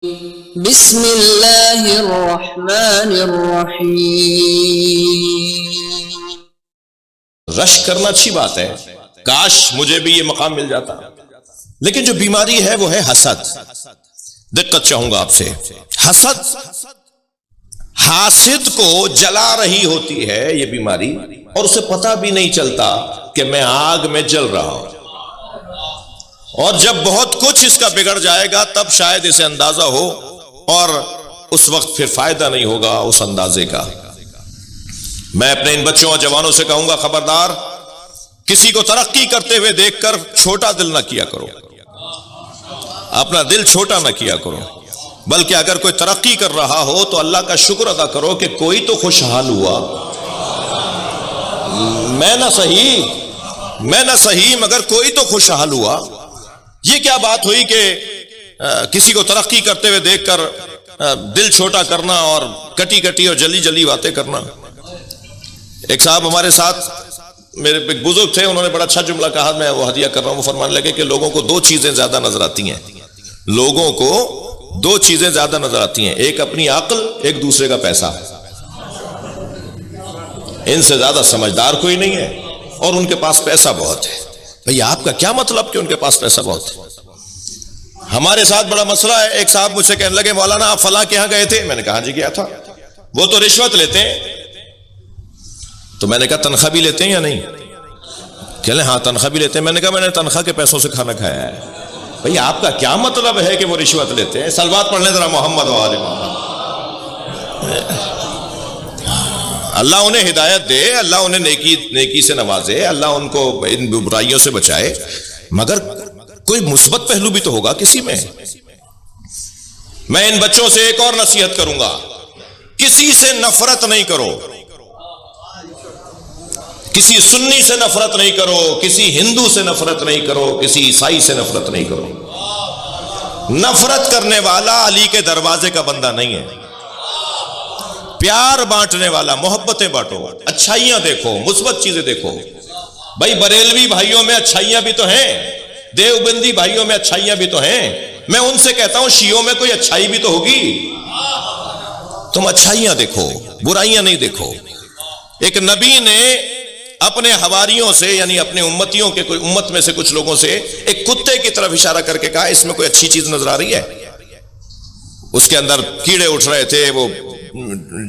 بسم اللہ الرحمن الرحیم۔ رشک کرنا اچھی بات ہے، کاش مجھے بھی یہ مقام مل جاتا، لیکن جو بیماری ہے وہ ہے حسد۔ دقت چاہوں گا آپ سے، حسد حاسد کو جلا رہی ہوتی ہے یہ بیماری، اور اسے پتہ بھی نہیں چلتا کہ میں آگ میں جل رہا ہوں، اور جب بہت کچھ اس کا بگڑ جائے گا تب شاید اسے اندازہ ہو، اور اس وقت پھر فائدہ نہیں ہوگا اس اندازے کا۔ میں اپنے ان بچوں اور جوانوں سے کہوں گا، خبردار کسی کو ترقی کرتے ہوئے دیکھ کر چھوٹا دل نہ کیا کرو، اپنا دل چھوٹا نہ کیا کرو، بلکہ اگر کوئی ترقی کر رہا ہو تو اللہ کا شکر ادا کرو کہ کوئی تو خوشحال ہوا۔ میں نہ صحیح مگر کوئی تو خوشحال ہوا۔ یہ کیا بات ہوئی کہ کسی کو ترقی کرتے ہوئے دیکھ کر دل چھوٹا کرنا اور کٹی کٹی اور جلی جلی باتیں کرنا۔ ایک صاحب ہمارے ساتھ، میرے ایک بزرگ تھے، انہوں نے بڑا اچھا جملہ کہا، میں وہ ہدیہ کر رہا ہوں۔ وہ فرمانے لگے کہ لوگوں کو دو چیزیں زیادہ نظر آتی ہیں، لوگوں کو دو چیزیں زیادہ نظر آتی ہیں، ایک اپنی عقل، ایک دوسرے کا پیسہ۔ ان سے زیادہ سمجھدار کوئی نہیں ہے، اور ان کے پاس پیسہ بہت ہے۔ بھئی آپ کا کیا مطلب کہ ان کے پاس پیسہ بہت ہے؟ ہمارے ساتھ بڑا مسئلہ ہے۔ ایک صاحب مجھ سے کہنے لگے، مولانا آپ فلاں کے ہاں گئے تھے؟ میں نے کہا جی گیا تھا۔ وہ تو رشوت لیتے ہیں۔ تو میں نے کہا تنخواہ بھی لیتے ہیں یا نہیں؟ کہہ لیں ہاں تنخواہ بھی لیتے ہیں۔ میں نے کہا میں نے تنخواہ کے پیسوں سے کھانا کھایا ہے۔ بھئی آپ کا کیا مطلب ہے کہ وہ رشوت لیتے ہیں؟ صلوات پڑھ لیں ذرا محمد و آل محمد۔ اللہ انہیں ہدایت دے، اللہ انہیں نیکی سے نوازے، اللہ ان کو ان برائیوں سے بچائے، مگر کوئی مثبت پہلو بھی تو ہوگا کسی میں۔ میں ان بچوں سے ایک اور نصیحت کروں گا، کسی سے نفرت نہیں کرو، کسی سنی سے نفرت نہیں کرو، کسی ہندو سے نفرت نہیں کرو، کسی عیسائی سے نفرت نہیں کرو۔ نفرت کرنے والا علی کے دروازے کا بندہ نہیں ہے۔ پیار بانٹنے والا، محبتیں بانٹو، اچھائیاں دیکھو، مثبت چیزیں دیکھو۔ بھائی بریلوی بھائیوں میں اچھائیاں بھی تو ہیں، دیوبندی بھائیوں میں اچھائیاں بھی تو ہیں۔ میں ان سے کہتا ہوں شیعوں میں کوئی اچھائی بھی تو ہوگی۔ تم اچھائیاں دیکھو، برائیاں نہیں دیکھو۔ ایک نبی نے اپنے حواریوں سے، یعنی اپنے امتیوں کے، کوئی امت میں سے کچھ لوگوں سے، ایک کتے کی طرف اشارہ کر کے کہا اس میں کوئی اچھی چیز نظر آ رہی ہے؟ اس کے اندر کیڑے اٹھ رہے تھے، وہ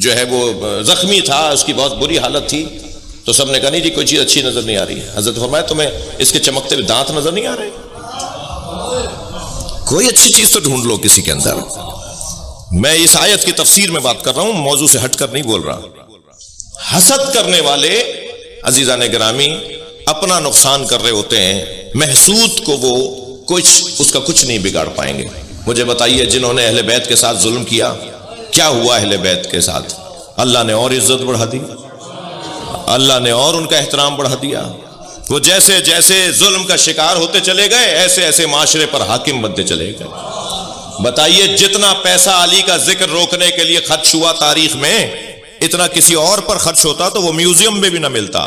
جو ہے وہ زخمی تھا، اس کی بہت بری حالت تھی۔ تو سب نے کہا نہیں جی کوئی چیز اچھی نظر نہیں آ رہی ہے۔ حضرت فرمایا تمہیں اس کے چمکتے ہوئے دانت نظر نہیں آ رہے؟ کوئی اچھی چیز تو ڈھونڈ لو کسی کے اندر۔ میں اس آیت کی تفسیر میں بات کر رہا ہوں، موضوع سے ہٹ کر نہیں بول رہا۔ حسد کرنے والے عزیزان گرامی اپنا نقصان کر رہے ہوتے ہیں، محسود کو وہ اس کا کچھ نہیں بگاڑ پائیں گے۔ مجھے بتائیے جنہوں نے اہل بیت کے ساتھ ظلم کیا، کیا ہوا اہل بیت کے ساتھ؟ اللہ نے اور عزت بڑھا دی، اللہ نے اور ان کا احترام بڑھا دیا۔ وہ جیسے جیسے ظلم کا شکار ہوتے چلے گئے، ایسے ایسے معاشرے پر حاکم بنتے چلے گئے۔ بتائیے جتنا پیسہ علی کا ذکر روکنے کے لیے خرچ ہوا تاریخ میں، اتنا کسی اور پر خرچ ہوتا تو وہ میوزیم میں بھی نہ ملتا۔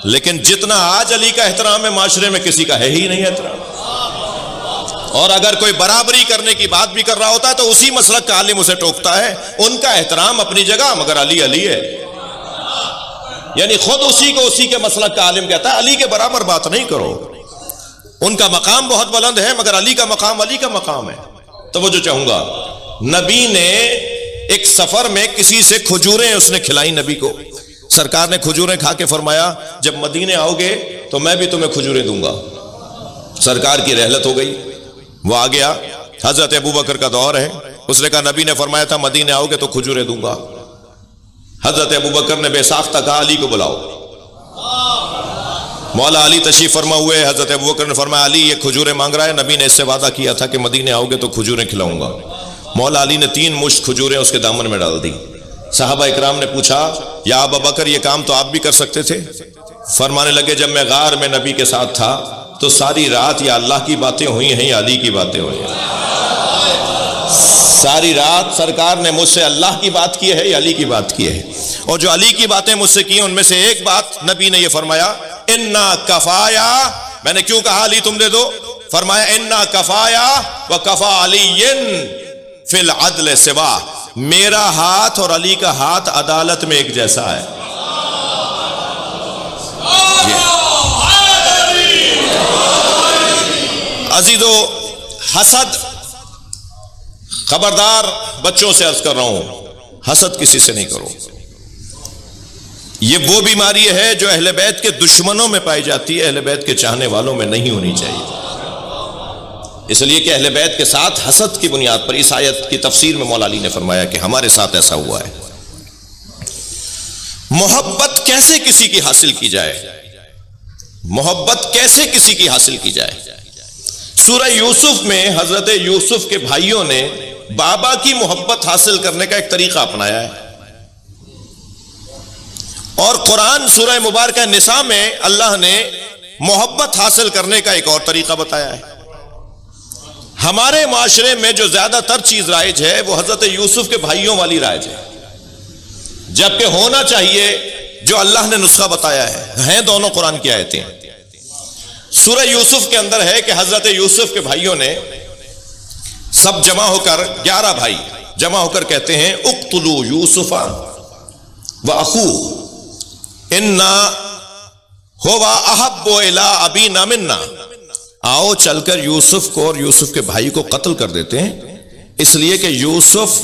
لیکن جتنا آج علی کا احترام ہے معاشرے میں، کسی کا ہے ہی نہیں احترام۔ اور اگر کوئی برابری کرنے کی بات بھی کر رہا ہوتا ہے تو اسی مسلک کا عالم اسے ٹوکتا ہے۔ ان کا احترام اپنی جگہ، مگر علی علی ہے، یعنی خود اسی کو اسی کے مسلک کا عالم کہتا ہے علی کے برابر بات نہیں کرو۔ ان کا مقام بہت بلند ہے، مگر علی کا مقام علی کا مقام ہے۔ توجہ چاہوں گا، نبی نے ایک سفر میں کسی سے کھجوریں اس نے کھلائی نبی کو۔ سرکار نے کھجوریں کھا کے فرمایا جب مدینے آؤ گے تو میں بھی تمہیں کھجوریں دوں گا۔ سرکار کی رحلت ہو گئی، وہ آ گیا، حضرت ابوبکر کا دور ہے۔ اس نے کہا نبی نے فرمایا تھا مدینے آؤ گے تو کھجوریں دوں گا۔ حضرت ابوبکر نے بے ساختہ کہا علی کو بلاؤ۔ مولا علی تشریف فرما ہوئے، حضرت ابوبکر نے فرمایا علی یہ کھجوریں مانگ رہا ہے، نبی نے اس سے وعدہ کیا تھا کہ مدینے آؤ گے تو کھجوریں کھلاؤں گا۔ مولا علی نے 3 مشت کھجوریں اس کے دامن میں ڈال دی۔ صحابہ اکرام نے پوچھا یا ابوبکر یہ کام تو آپ بھی کر سکتے تھے؟ فرمانے لگے جب میں غار میں نبی کے ساتھ تھا تو ساری رات یا اللہ کی باتیں ہوئی ہیں یا علی کی باتیں ہوئی ہیں۔ ساری رات سرکار نے مجھ سے اللہ کی بات کی ہے یا علی کی بات کی ہے، اور جو علی کی باتیں مجھ سے کی ان میں سے ایک بات نبی نے یہ فرمایا انا کفایا۔ میں نے کیوں کہا علی تم دے دو؟ فرمایا انا کفایا و کفا علی، فی العدل سوا، میرا ہاتھ اور علی کا ہاتھ عدالت میں ایک جیسا ہے. عزیزو، حسد، خبردار بچوں سے عرض کر رہا ہوں، حسد کسی سے نہیں کرو. یہ وہ بیماری ہے جو اہل بیت کے دشمنوں میں پائی جاتی ہے، اہل بیت کے چاہنے والوں میں نہیں ہونی چاہیے. اس لیے کہ اہل بیت کے ساتھ حسد کی بنیاد پر اس آیت کی تفسیر میں مولا علی نے فرمایا کہ ہمارے ساتھ ایسا ہوا ہے. محبت کیسے کسی کی حاصل کی جائے؟ محبت کیسے کسی کی حاصل کی جائے؟ سورہ یوسف میں حضرت یوسف کے بھائیوں نے بابا کی محبت حاصل کرنے کا ایک طریقہ اپنایا ہے، اور قرآن سورہ مبارکہ نساء میں اللہ نے محبت حاصل کرنے کا ایک اور طریقہ بتایا ہے. ہمارے معاشرے میں جو زیادہ تر چیز رائج ہے وہ حضرت یوسف کے بھائیوں والی رائج ہے، جبکہ ہونا چاہیے جو اللہ نے نسخہ بتایا ہے. ہیں دونوں قرآن کی آیتیں. سورہ یوسف کے اندر ہے کہ حضرت یوسف کے بھائیوں نے سب جمع ہو کر، 11 بھائی جمع ہو کر کہتے ہیں اقتلوا یوسف واخوہ انا هو احب الی ابینا منا. آؤ چل کر یوسف کو اور یوسف کے بھائی کو قتل کر دیتے ہیں، اس لیے کہ یوسف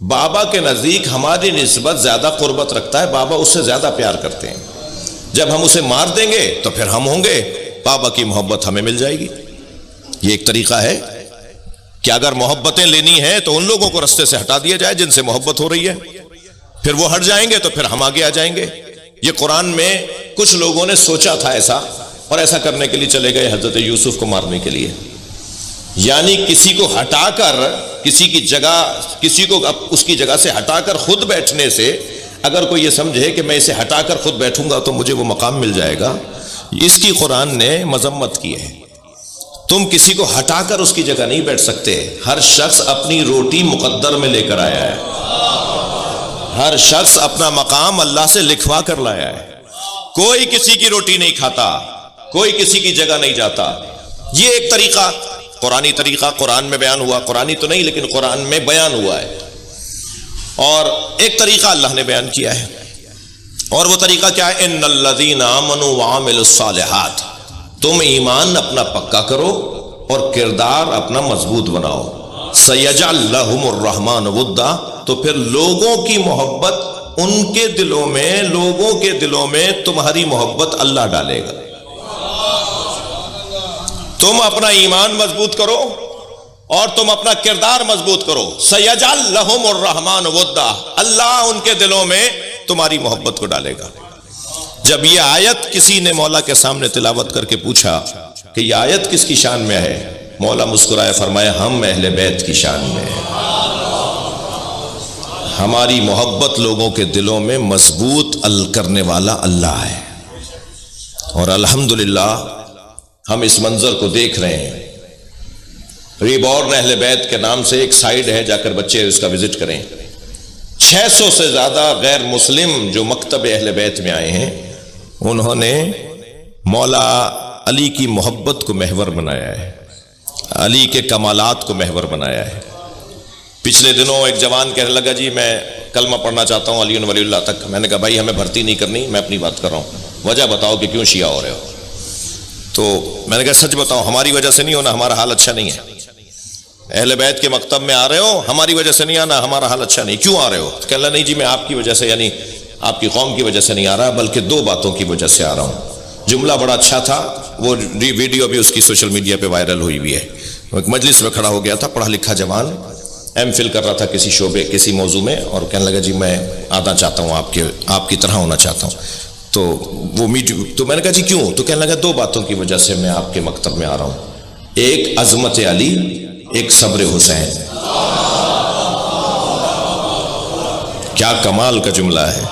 بابا کے نزدیک ہماری نسبت زیادہ قربت رکھتا ہے، بابا اس سے زیادہ پیار کرتے ہیں. جب ہم اسے مار دیں گے تو پھر ہم ہوں گے، بابا کی محبت ہمیں مل جائے گی. یہ ایک طریقہ ہے کہ اگر محبتیں لینی ہیں تو ان لوگوں کو رستے سے ہٹا دیا جائے جن سے محبت ہو رہی ہے، پھر وہ ہٹ جائیں گے تو پھر ہم آگے آ جائیں گے. یہ قرآن میں کچھ لوگوں نے سوچا تھا ایسا، اور ایسا کرنے کے لیے چلے گئے حضرت یوسف کو مارنے کے لیے. یعنی کسی کو ہٹا کر، کسی کی جگہ، کسی کو اس کی جگہ سے ہٹا کر خود بیٹھنے سے اگر کوئی یہ سمجھے کہ میں اسے ہٹا کر خود بیٹھوں گا تو مجھے وہ مقام مل جائے گا، اس کی قرآن نے مذمت کی ہے. تم کسی کو ہٹا کر اس کی جگہ نہیں بیٹھ سکتے. ہر شخص اپنی روٹی مقدر میں لے کر آیا ہے، ہر شخص اپنا مقام اللہ سے لکھوا کر لایا ہے. کوئی کسی کی روٹی نہیں کھاتا، کوئی کسی کی جگہ نہیں جاتا. یہ ایک طریقہ، قرآنی طریقہ قرآن میں بیان ہوا، قرآنی تو نہیں لیکن قرآن میں بیان ہوا ہے. اور ایک طریقہ اللہ نے بیان کیا ہے، اور وہ طریقہ کیا ہے؟ ان الذین آمنوا وعملوا الصالحات. تم ایمان اپنا پکا کرو اور کردار اپنا مضبوط بناؤ. سیجعل لہم الرحمن ودا. تو پھر لوگوں کی محبت ان کے دلوں میں، لوگوں کے دلوں میں تمہاری محبت اللہ ڈالے گا. تم اپنا ایمان مضبوط کرو اور تم اپنا کردار مضبوط کرو. سیجعل لہم الرحمن ودا. اللہ ان کے دلوں میں تمہاری محبت کو ڈالے گا. جب یہ آیت کسی نے مولا کے سامنے تلاوت کر کے پوچھا کہ یہ آیت کس کی شان میں ہے، مولا مسکرائے فرمایا ہم اہل بیت کی شان میں ہیں. ہماری محبت لوگوں کے دلوں میں مضبوط کرنے والا اللہ ہے. اور الحمدللہ ہم اس منظر کو دیکھ رہے ہیں. ریبورن اہل بیت کے نام سے ایک سائٹ ہے، جا کر بچے اس کا وزٹ کریں. 600 سے زیادہ غیر مسلم جو مکتب اہل بیت میں آئے ہیں، انہوں نے مولا علی کی محبت کو محور بنایا ہے، علی کے کمالات کو محور بنایا ہے. پچھلے دنوں ایک جوان کہنے لگا جی میں کلمہ پڑھنا چاہتا ہوں علی ولی اللہ تک. میں نے کہا بھائی ہمیں بھرتی نہیں کرنی، میں اپنی بات کر رہا ہوں، وجہ بتاؤ کہ کیوں شیعہ ہو رہے ہو. تو میں نے کہا سچ بتاؤ، ہماری وجہ سے نہیں ہونا، ہمارا حال اچھا نہیں ہے. اہل بیت کے مکتب میں آ رہے ہو، ہماری وجہ سے نہیں آنا، ہمارا حال اچھا نہیں. کیوں آ رہے ہو؟ کہ اللہ نہیں جی میں آپ کی وجہ سے، یعنی آپ کی قوم کی وجہ سے نہیں آ رہا، بلکہ 2 باتوں کی وجہ سے آ رہا ہوں. جملہ بڑا اچھا تھا، وہ ویڈیو بھی اس کی سوشل میڈیا پہ وائرل ہوئی ہوئی ہے. ایک مجلس میں کھڑا ہو گیا تھا، پڑھا لکھا جوان، ایم فل کر رہا تھا کسی شعبے، کسی موضوع میں، اور کہنے لگا جی میں آنا چاہتا ہوں، آپ کی طرح ہونا چاہتا ہوں. تو وہ تو میں نے کہا جی کیوں؟ تو کہنے لگا 2 باتوں کی وجہ سے میں آپ کے مکتب میں آ رہا ہوں، ایک عظمت علی، ایک صبر حسین. کیا کمال کا جملہ ہے.